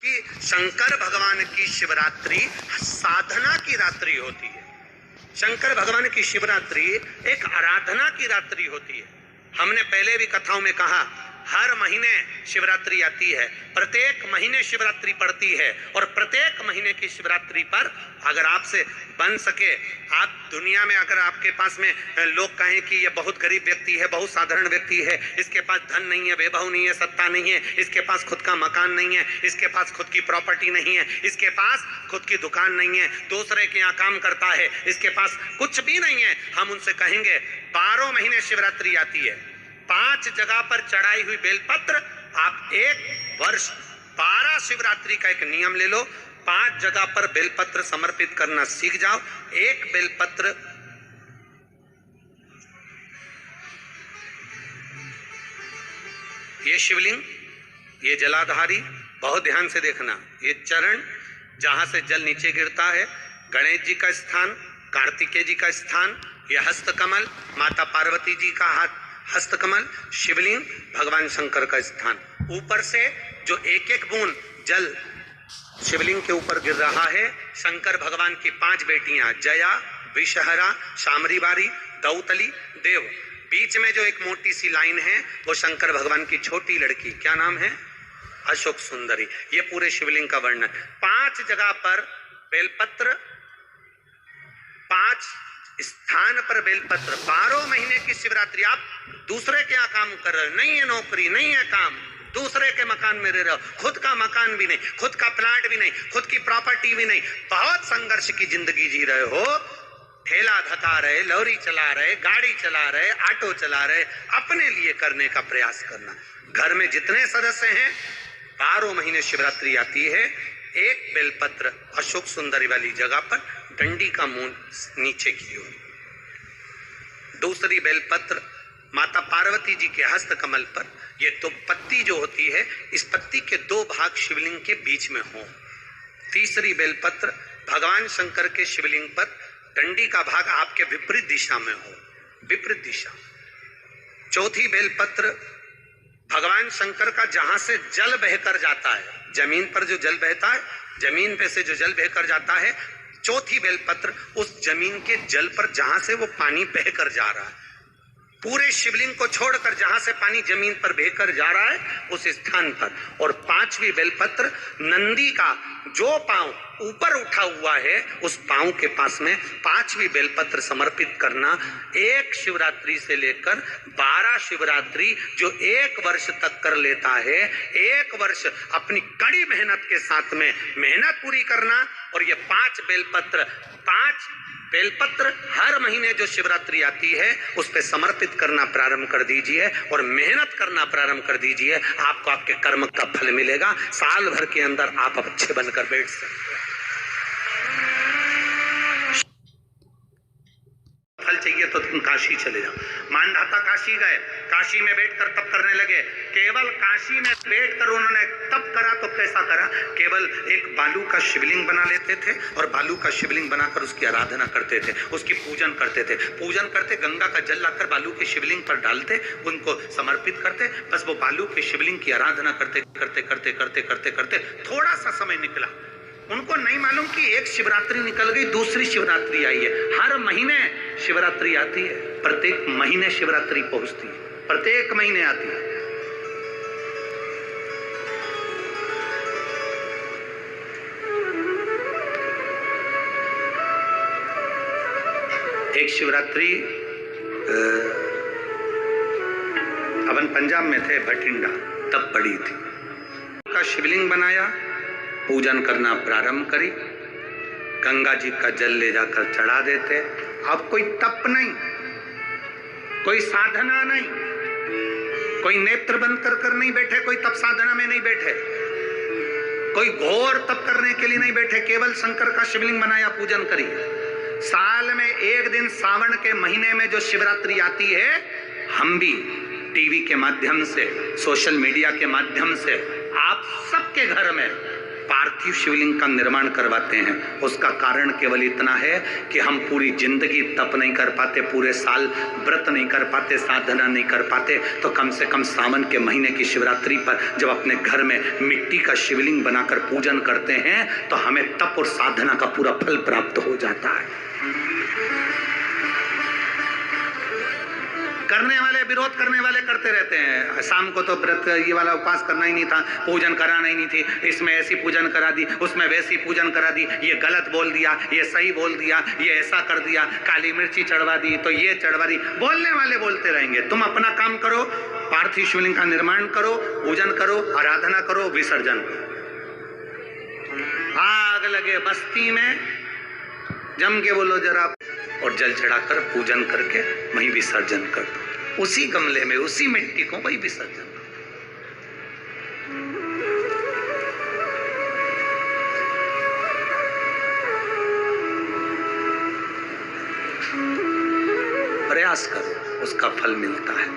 कि शंकर भगवान की शिवरात्रि साधना की रात्रि होती है। शंकर भगवान की शिवरात्रि एक आराधना की रात्रि होती है। हमने पहले भी कथाओं में कहा, हर महीने शिवरात्रि आती है, प्रत्येक महीने शिवरात्रि पड़ती है और प्रत्येक महीने की शिवरात्रि पर अगर आपसे बन सके, आप दुनिया में अगर आपके पास में लोग कहें कि ये बहुत गरीब व्यक्ति है, बहुत साधारण व्यक्ति है, इसके पास धन नहीं है, वैभव नहीं है, सत्ता नहीं है, इसके पास खुद का मकान नहीं है, इसके पास खुद की प्रॉपर्टी नहीं है, इसके पास खुद की दुकान नहीं है, दूसरे के यहाँ काम करता है, इसके पास कुछ भी नहीं है, हम उनसे कहेंगे 12 महीने शिवरात्रि आती है, 5 जगह पर चढ़ाई हुई बेलपत्र, आप एक वर्ष 12 शिवरात्रि का एक नियम ले लो, 5 जगह पर बेलपत्र समर्पित करना सीख जाओ। एक बेलपत्र ये शिवलिंग, ये जलाधारी, बहुत ध्यान से देखना, ये चरण जहां से जल नीचे गिरता है, गणेश जी का स्थान, कार्तिकेय जी का स्थान, यह हस्तकमल, माता पार्वती जी का हाथ हस्तकमल, शिवलिंग, भगवान शंकर का स्थान। ऊपर से जो एक एक बूंद जल शिवलिंग के ऊपर गिर रहा है, शंकर भगवान की 5 बेटियां, जया, विषहरा, शामरीबारी, दौतली, देव। बीच में जो एक मोटी सी लाइन है वो शंकर भगवान की छोटी लड़की, क्या नाम है? अशोक सुंदरी। ये पूरे शिवलिंग का वर्णन। 5 जगह पर बेलपत्र, 5 स्थान पर बेलपत्र, 12 महीने की शिवरात्रि। आप दूसरे के यहाँ काम कर रहे हो, नहीं है नौकरी, नहीं है काम, दूसरे के मकान में रह रहे हो, खुद का मकान भी नहीं, खुद का प्लाट भी नहीं, खुद की प्रॉपर्टी भी नहीं, बहुत संघर्ष की जिंदगी जी रहे हो, ठेला धका रहे, लॉरी चला रहे, गाड़ी चला रहे, ऑटो चला रहे, अपने लिए करने का प्रयास करना। घर में जितने सदस्य हैं, 12 महीने शिवरात्रि आती है, एक बेलपत्र अशोक सुंदरी वाली जगह पर, डंडी का मुंह नीचे की ओर। दूसरी बेलपत्र माता पार्वती जी के हस्त कमल पर। ये तो पत्ती जो होती है, इस पत्ती के 2 भाग शिवलिंग के बीच में हो। तीसरी बेलपत्र भगवान शंकर के शिवलिंग पर, डंडी का भाग आपके विपरीत दिशा में हो, विपरीत दिशा। चौथी बेलपत्र भगवान शंकर का जहां से जल बहकर जाता है, जमीन पर जो जल बहता है, जमीन पे से जो जल बहकर जाता है, चौथी बेलपत्र उस जमीन के जल पर जहां से वो पानी बहकर जा रहा है, पूरे शिवलिंग को छोड़कर जहां से पानी जमीन पर बहकर जा रहा है उस स्थान पर। और 5वीं बेलपत्र नंदी का जो पांव ऊपर उठा हुआ है, उस पांव के पास में 5वीं बेलपत्र समर्पित करना। एक शिवरात्रि से लेकर 12 शिवरात्रि जो 1 वर्ष तक कर लेता है, 1 वर्ष अपनी कड़ी मेहनत के साथ में मेहनत पूरी करना। और ये 5 बेलपत्र हर महीने जो शिवरात्रि आती है उस पे समर्पित करना प्रारंभ कर दीजिए और मेहनत करना प्रारंभ कर दीजिए। आपको आपके कर्म का फल मिलेगा। साल भर के अंदर आप अच्छे बनकर बैठ सकते हैं। फल चाहिए तो तुम काशी चले जाओ। मानधाता काशी गए, काशी में बैठकर तप करने लगे। केवल काशी में बैठकर उन्होंने तप करा तो कैसा करा? केवल एक बालू का शिवलिंग बना लेते थे और बालू का शिवलिंग बनाकर उसकी आराधना करते थे, उसकी पूजन करते थे। पूजन करते, गंगा का जल लाकर बालू के शिवलिंग पर डालते, उनको समर्पित करते। बस वो बालू के शिवलिंग की आराधना करते करते करते करते करते करते थोड़ा सा समय निकला। उनको नहीं मालूम कि एक शिवरात्रि निकल गई, दूसरी शिवरात्रि आई है। हर महीने शिवरात्रि आती है, प्रत्येक महीने शिवरात्रि पहुंचती है, प्रत्येक महीने आती है। एक शिवरात्रि अपन पंजाब में थे, भटिंडा, तब पड़ी थी। का शिवलिंग बनाया, पूजन करना प्रारंभ करी, गंगा जी का जल ले जाकर चढ़ा देते। अब कोई तप नहीं, कोई साधना नहीं, कोई नेत्र बंद कर नहीं बैठे, कोई तप साधना में नहीं बैठे, कोई घोर तप करने के लिए नहीं बैठे, केवल शंकर का शिवलिंग बनाया, पूजन करी। साल में एक दिन सावन के महीने में जो शिवरात्रि आती है, हम भी टीवी के माध्यम से, सोशल मीडिया के माध्यम से आप सबके घर में पार्थिव पार्थिव शिवलिंग का निर्माण करवाते हैं, उसका कारण केवल इतना है कि हम पूरी जिंदगी तप नहीं कर पाते, पूरे साल व्रत नहीं कर पाते, साधना नहीं कर पाते, तो कम से कम सावन के महीने की शिवरात्रि पर जब अपने घर में मिट्टी का शिवलिंग बनाकर पूजन करते हैं तो हमें तप और साधना का पूरा फल प्राप्त हो जाता है। करने वाले, विरोध करने वाले करते रहते हैं, शाम को तो व्रत ये वाला उपवास करना ही नहीं था, पूजन कराना ही नहीं थी, इसमें ऐसी पूजन करा दी, उसमें वैसी पूजन करा दी, ये गलत बोल दिया, ये सही बोल दिया, ये ऐसा कर दिया, काली मिर्ची चढ़वा दी तो ये चढ़वा दी। बोलने वाले बोलते रहेंगे, तुम अपना काम करो, पार्थिव शिवलिंग का निर्माण करो, पूजन करो, आराधना करो, विसर्जन करो। आग लगे बस्ती में, जम के बोलो जरा, और जल चढ़ाकर पूजन करके वहीं विसर्जन कर दो, उसी गमले में उसी मिट्टी को वही विसर्जन कर दो। प्रयास करो, उसका फल मिलता है।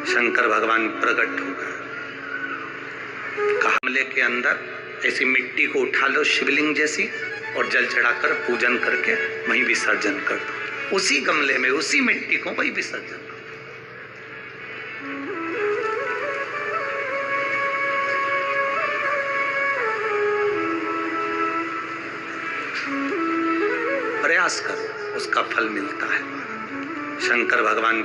शंकर भगवान प्रकट होगा। गमले के अंदर ऐसी मिट्टी को उठा लो शिवलिंग जैसी, और जल चढ़ाकर पूजन करके वहीं विसर्जन कर दो, उसी गमले में उसी मिट्टी को वहीं विसर्जन कर दो। प्रयास करो, उसका फल मिलता है। शंकर भगवान